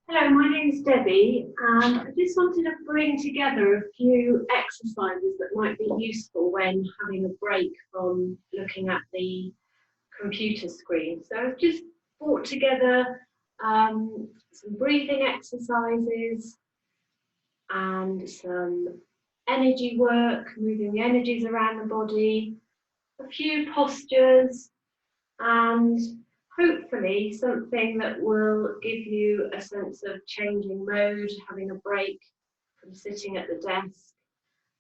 Hello, my name's Debbie, and I just wanted to bring together a few exercises that might be useful when having a break from looking at the computer screen. So I've just brought together some breathing exercises and some energy work, moving the energies around the body, a few postures, and hopefully something that will give you a sense of changing mode, having a break from sitting at the desk,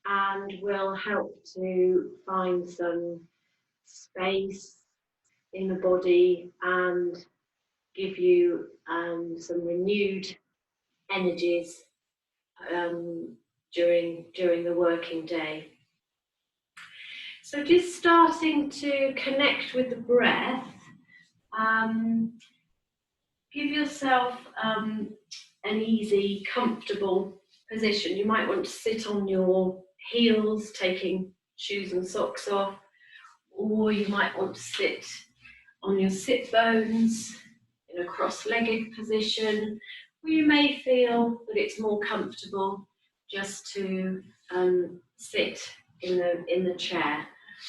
and will help to find some space in the body and give you some renewed energies during the working day. So just starting to connect with the breath. Give yourself an easy, comfortable position. You might want to sit on your heels, taking shoes and socks off, or you might want to sit on your sit bones in a cross-legged position, or you may feel that it's more comfortable just to sit in the chair,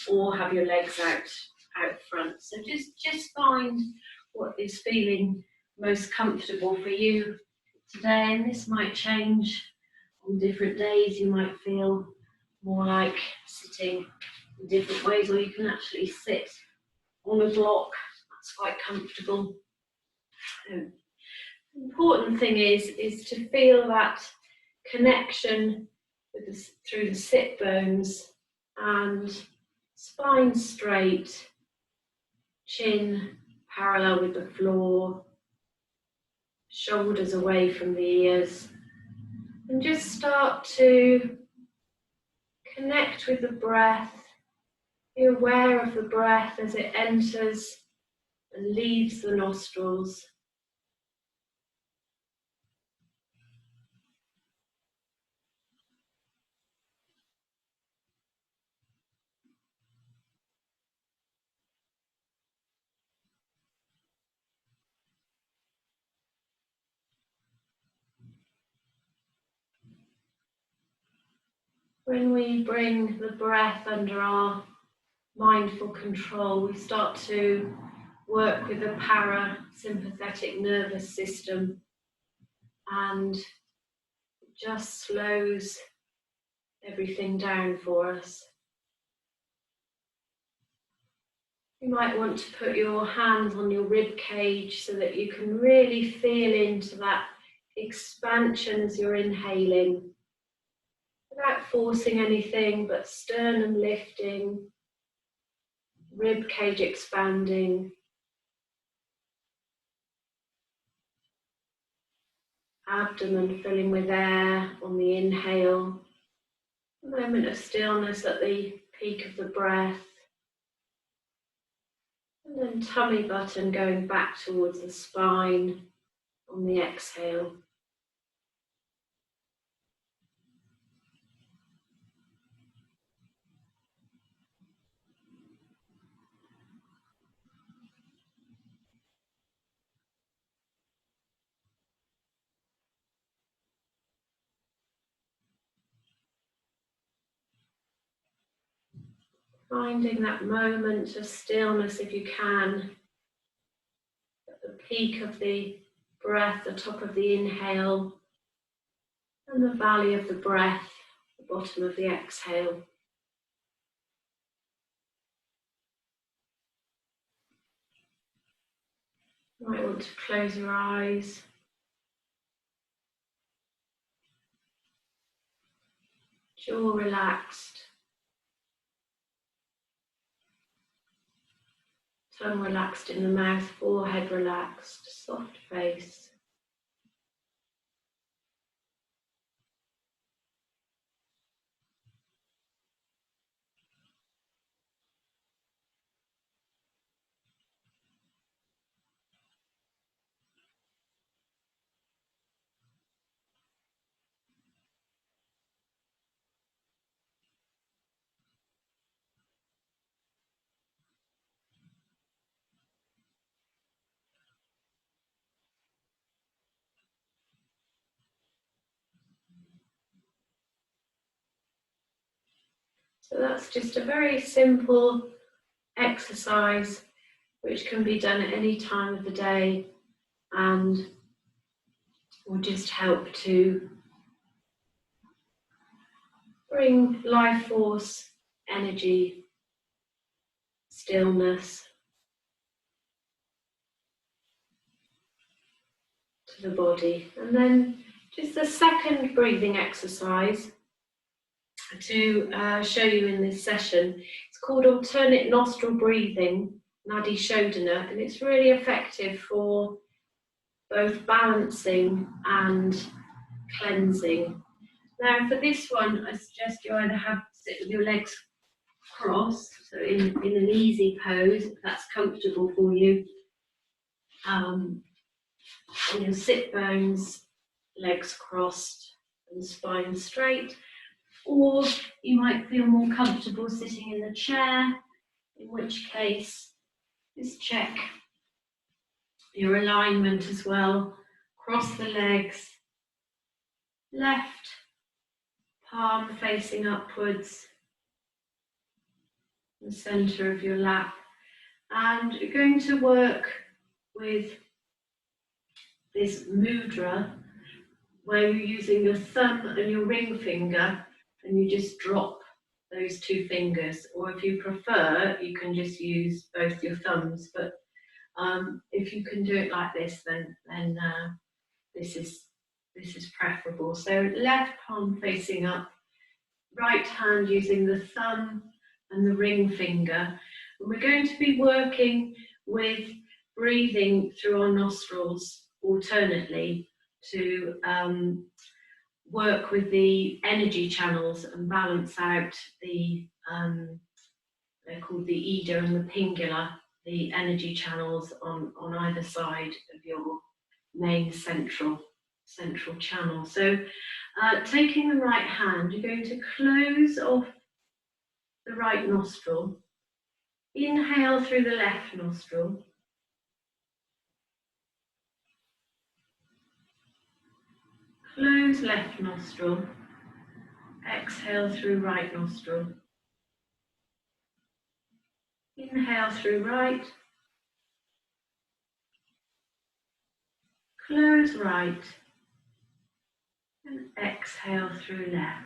or have your legs out front. So just find what is feeling most comfortable for you today, and this might change on different days. You might feel more like sitting in different ways, or you can actually sit on a block. That's quite comfortable. The important thing is to feel that connection with through the sit bones, and spine straight, chin parallel with the floor, shoulders away from the ears, and just start to connect with the breath. Be aware of the breath as it enters and leaves the nostrils. When we bring the breath under our mindful control, we start to work with the parasympathetic nervous system, and it just slows everything down for us. You might want to put your hands on your rib cage so that you can really feel into that expansion as you're inhaling, without forcing anything, but sternum lifting, rib cage expanding, abdomen filling with air on the inhale, a moment of stillness at the peak of the breath, and then tummy button going back towards the spine on the exhale. Finding that moment of stillness, if you can, at the peak of the breath, the top of the inhale, and the valley of the breath, the bottom of the exhale. You might want to close your eyes. Jaw relaxed. Tongue relaxed in the mouth, forehead relaxed, soft face. So that's just a very simple exercise which can be done at any time of the day and will just help to bring life force, energy, stillness to the body. And then just the second breathing exercise to show you in this session. It's called alternate nostril breathing, Nadi Shodhana, and it's really effective for both balancing and cleansing. Now for this one, I suggest you either sit with your legs crossed, so in an easy pose, if that's comfortable for you. On your sit bones, legs crossed and spine straight. Or you might feel more comfortable sitting in the chair, in which case just check your alignment as well. Cross the legs, left palm facing upwards, the centre of your lap. And you're going to work with this mudra where you're using your thumb and your ring finger, and you just drop those two fingers, or if you prefer you can just use both your thumbs, but if you can do it like this, then this is preferable. So left palm facing up, right hand using the thumb and the ring finger, and we're going to be working with breathing through our nostrils alternately to work with the energy channels and balance out the, they're called the Ida and the Pingula, the energy channels on either side of your main central channel. So taking the right hand, you're going to close off the right nostril, inhale through the left nostril, close left nostril, exhale through right nostril, inhale through right, close right, and exhale through left.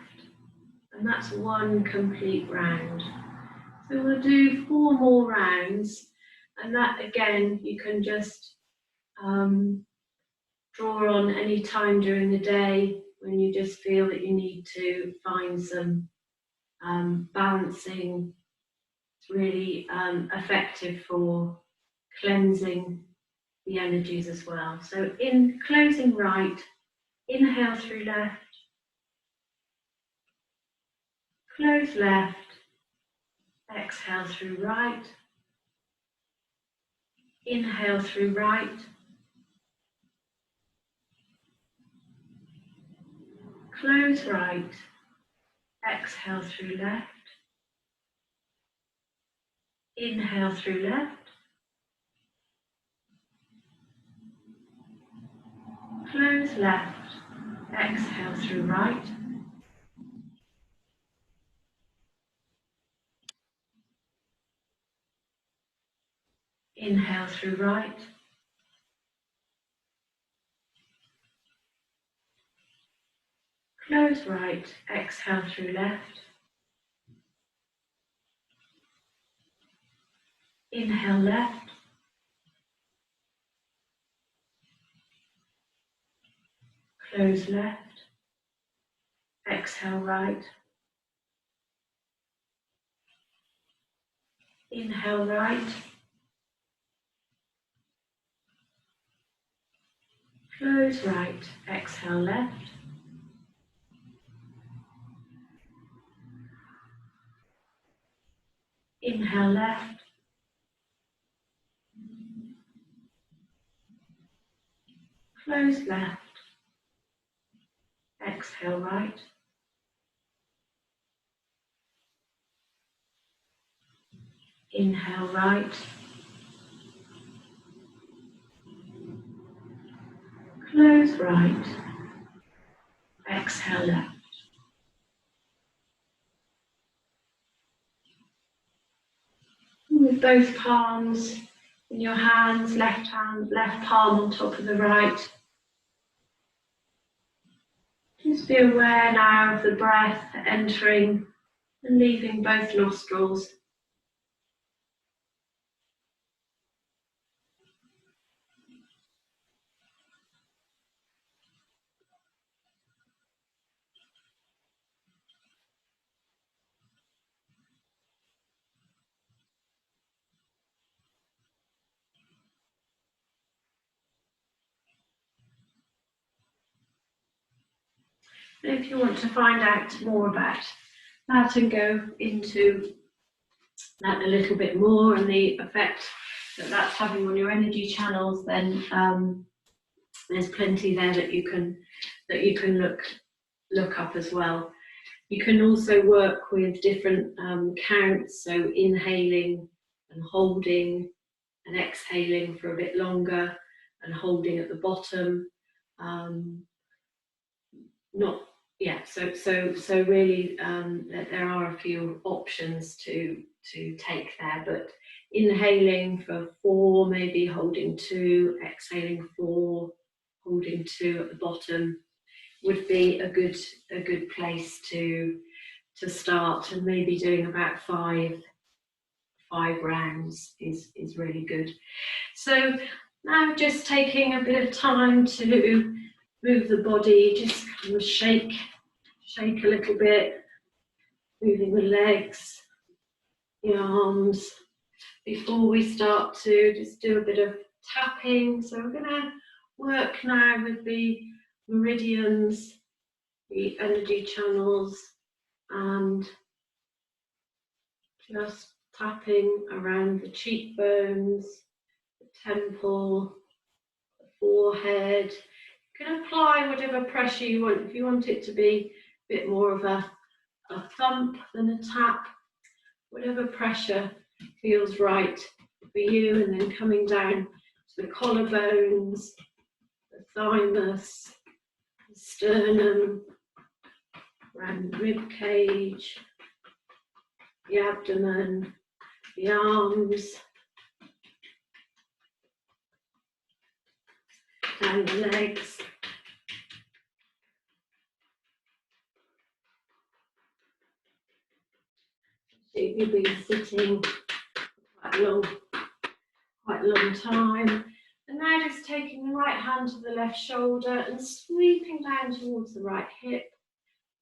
And that's one complete round. So we'll do 4 more rounds, and that again you can just draw on any time during the day when you just feel that you need to find some balancing. It's really effective for cleansing the energies as well. So in closing right, inhale through left, close left, exhale through right, inhale through right, close right, exhale through left, inhale through left, close left, exhale through right, inhale through right, close right, exhale through left, inhale left, close left, exhale right, inhale right, close right, exhale left, inhale left, close left, exhale right, inhale right, close right, exhale left. with both palms in your hands, left palm on top of the right. Just be aware now of the breath entering and leaving both nostrils. If you want to find out more about that and go into that a little bit more and the effect that that's having on your energy channels, then there's plenty there that you can look up as well. You can also work with different counts, so inhaling and holding and exhaling for a bit longer and holding at the bottom. So really there are a few options to take there, but inhaling for 4, maybe holding 2, exhaling 4, holding 2 at the bottom would be a good place to start, and maybe doing about 5 rounds is really good. So now just taking a bit of time to move the body, just kind of shake a little bit, moving the legs, the arms. Before we start to just do a bit of tapping, so we're going to work now with the meridians, the energy channels, and just tapping around the cheekbones, the temple, the forehead. You can apply whatever pressure you want. If you want it to be a bit more of a thump than a tap, whatever pressure feels right for you, and then coming down to the collarbones, the thymus, the sternum, around the rib cage, the abdomen, the arms, down the legs. So you've been sitting quite a long time. And now just taking the right hand to the left shoulder and sweeping down towards the right hip,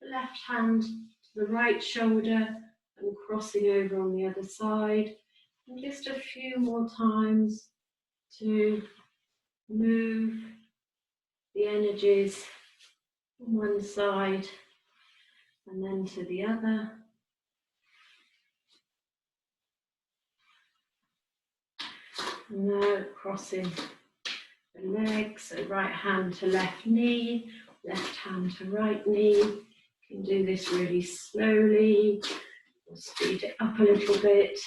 the left hand to the right shoulder and crossing over on the other side. And just a few more times to move the energies from one side and then to the other. And now crossing the legs, so right hand to left knee, left hand to right knee. You can do this really slowly, or speed it up a little bit.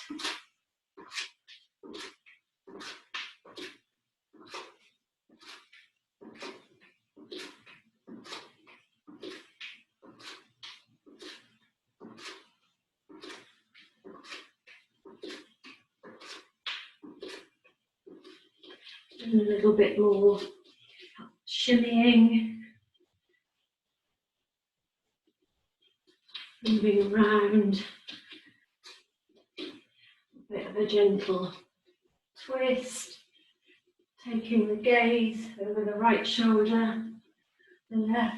And a little bit more shimmying, moving around, a bit of a gentle twist, taking the gaze over the right shoulder, the left.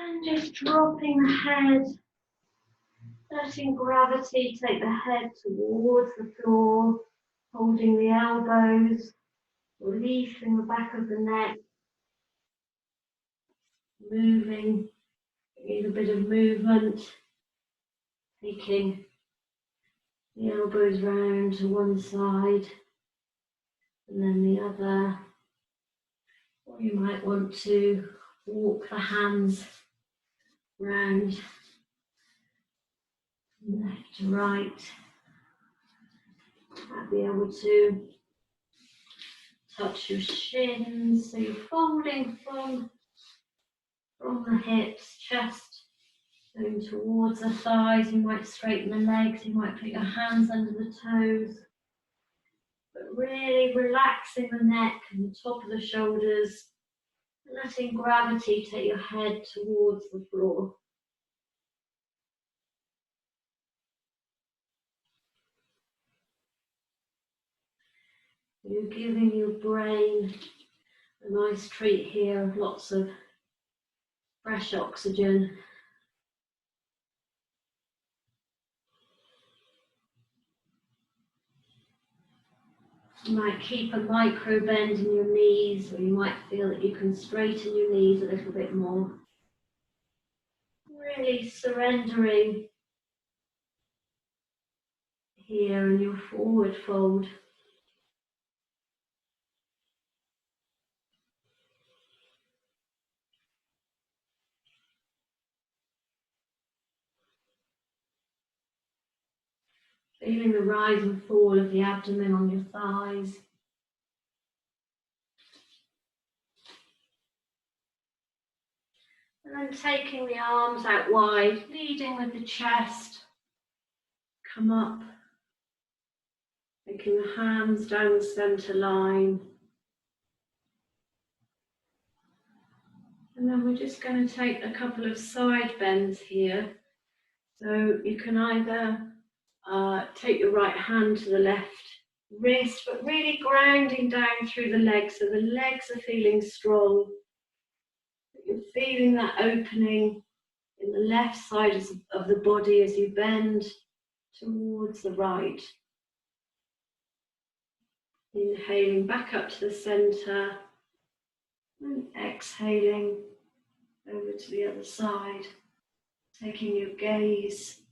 And just dropping the head, letting gravity take the head towards the floor, holding the elbows, releasing the back of the neck, moving, need a bit of movement, taking the elbows round to one side and then the other. Or you might want to walk the hands round from left to right. Might be able to touch your shins, so you're folding from the hips, chest going towards the thighs. You might straighten the legs, you might put your hands under the toes, but really relaxing the neck and the top of the shoulders, letting gravity take your head towards the floor. You're giving your brain a nice treat here of lots of fresh oxygen. You might keep a micro bend in your knees, or you might feel that you can straighten your knees a little bit more. Really surrendering here in your forward fold. Feeling the rise and fall of the abdomen on your thighs. And then taking the arms out wide, leading with the chest. Come up. Taking the hands down the centre line. And then we're just going to take a couple of side bends here. So you can either take your right hand to the left wrist, but really grounding down through the legs, so the legs are feeling strong. You're feeling that opening in the left side of the body as you bend towards the right. Inhaling back up to the centre and exhaling over to the other side. Taking your gaze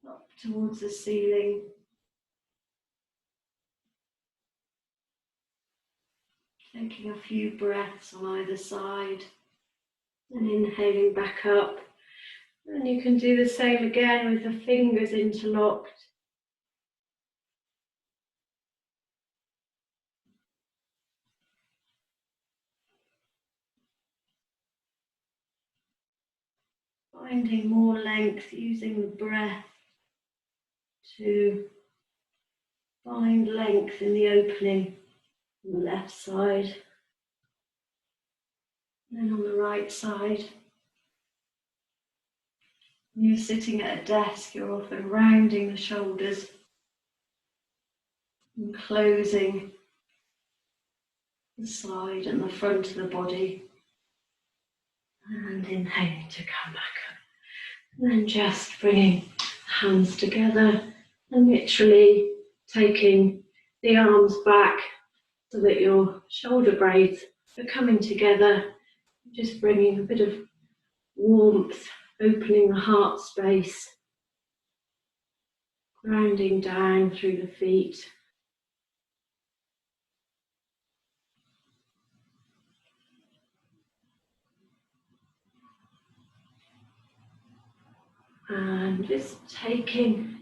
up towards the ceiling. Taking a few breaths on either side and inhaling back up. And you can do the same again with the fingers interlocked. Finding more length, using the breath to find length in the opening on the left side. And then on the right side. When you're sitting at a desk, you're often rounding the shoulders and closing the side and the front of the body. And inhaling to come back up. And then just bringing hands together and literally taking the arms back so that your shoulder blades are coming together. Just bringing a bit of warmth, opening the heart space, grounding down through the feet. And just taking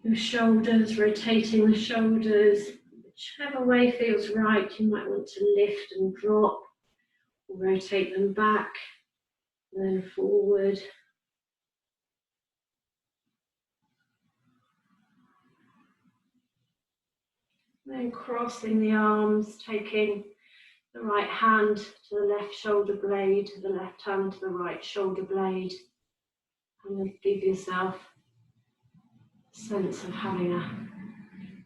your shoulders, rotating the shoulders, whichever way feels right. You might want to lift and drop, or rotate them back, then forward. Then crossing the arms, taking the right hand to the left shoulder blade, the left hand to the right shoulder blade. And then give yourself a sense of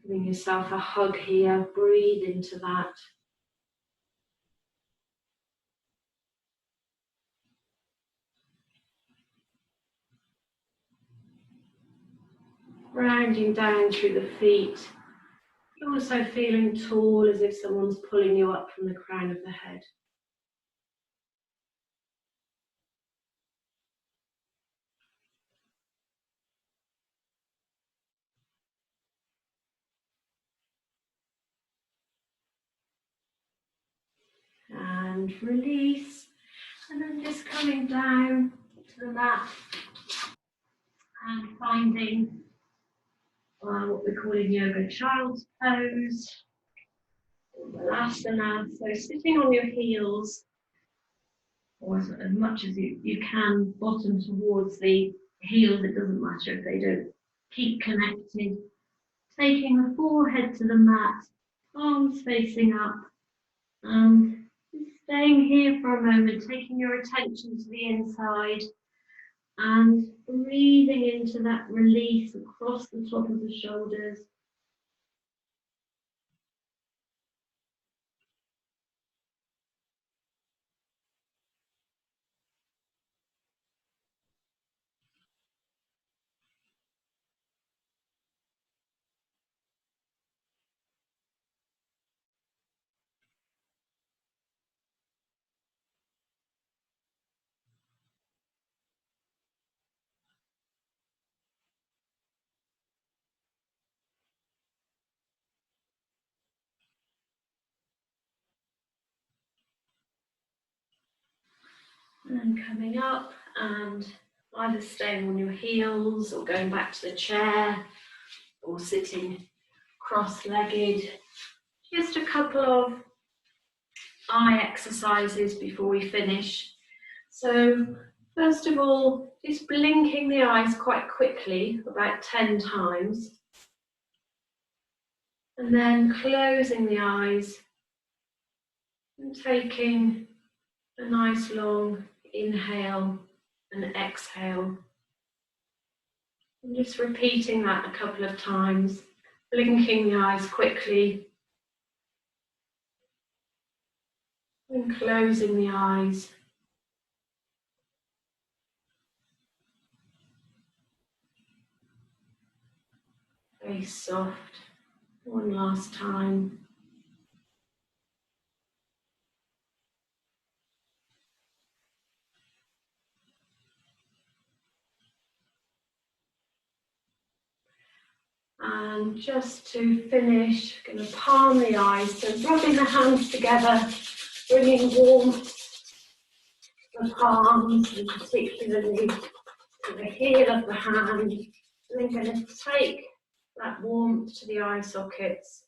giving yourself a hug here. Breathe into that. Rounding down through the feet. Also feeling tall, as if someone's pulling you up from the crown of the head. And release. And then just coming down to the mat and finding what we call in yoga child's pose. Balasana, so sitting on your heels, or as much as you can, bottom towards the heels, it doesn't matter if they don't keep connected. Taking the forehead to the mat, arms facing up, and staying here for a moment, taking your attention to the inside and breathing into that release across the top of the shoulders. And then coming up and either staying on your heels or going back to the chair or sitting cross-legged. Just a couple of eye exercises before we finish. So first of all, just blinking the eyes quite quickly, about 10 times. And then closing the eyes and taking a nice long inhale and exhale. And just repeating that a couple of times, blinking the eyes quickly and closing the eyes. Very soft. One last time. And just to finish, going to palm the eyes, so rubbing the hands together, bringing warmth to the palms, and particularly to the heel of the hand. And then going to take that warmth to the eye sockets.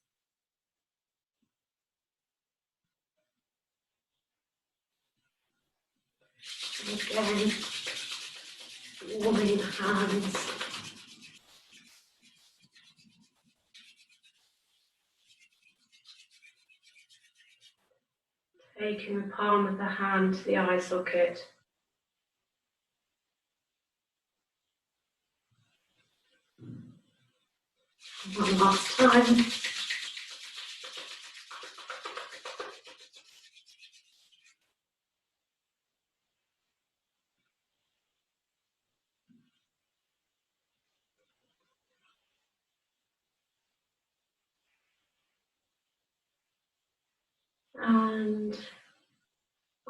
And again, warming the hands. Taking the palm of the hand to the eye socket. One last time. And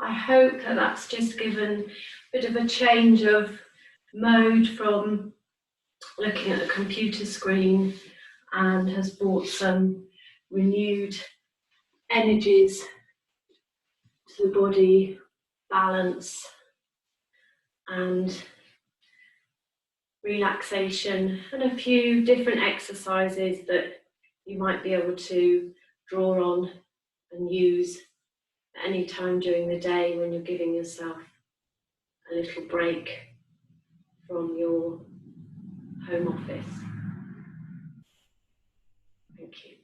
I hope that that's just given a bit of a change of mode from looking at a computer screen and has brought some renewed energies to the body, balance and relaxation, and a few different exercises that you might be able to draw on and use at any time during the day when you're giving yourself a little break from your home office. Thank you.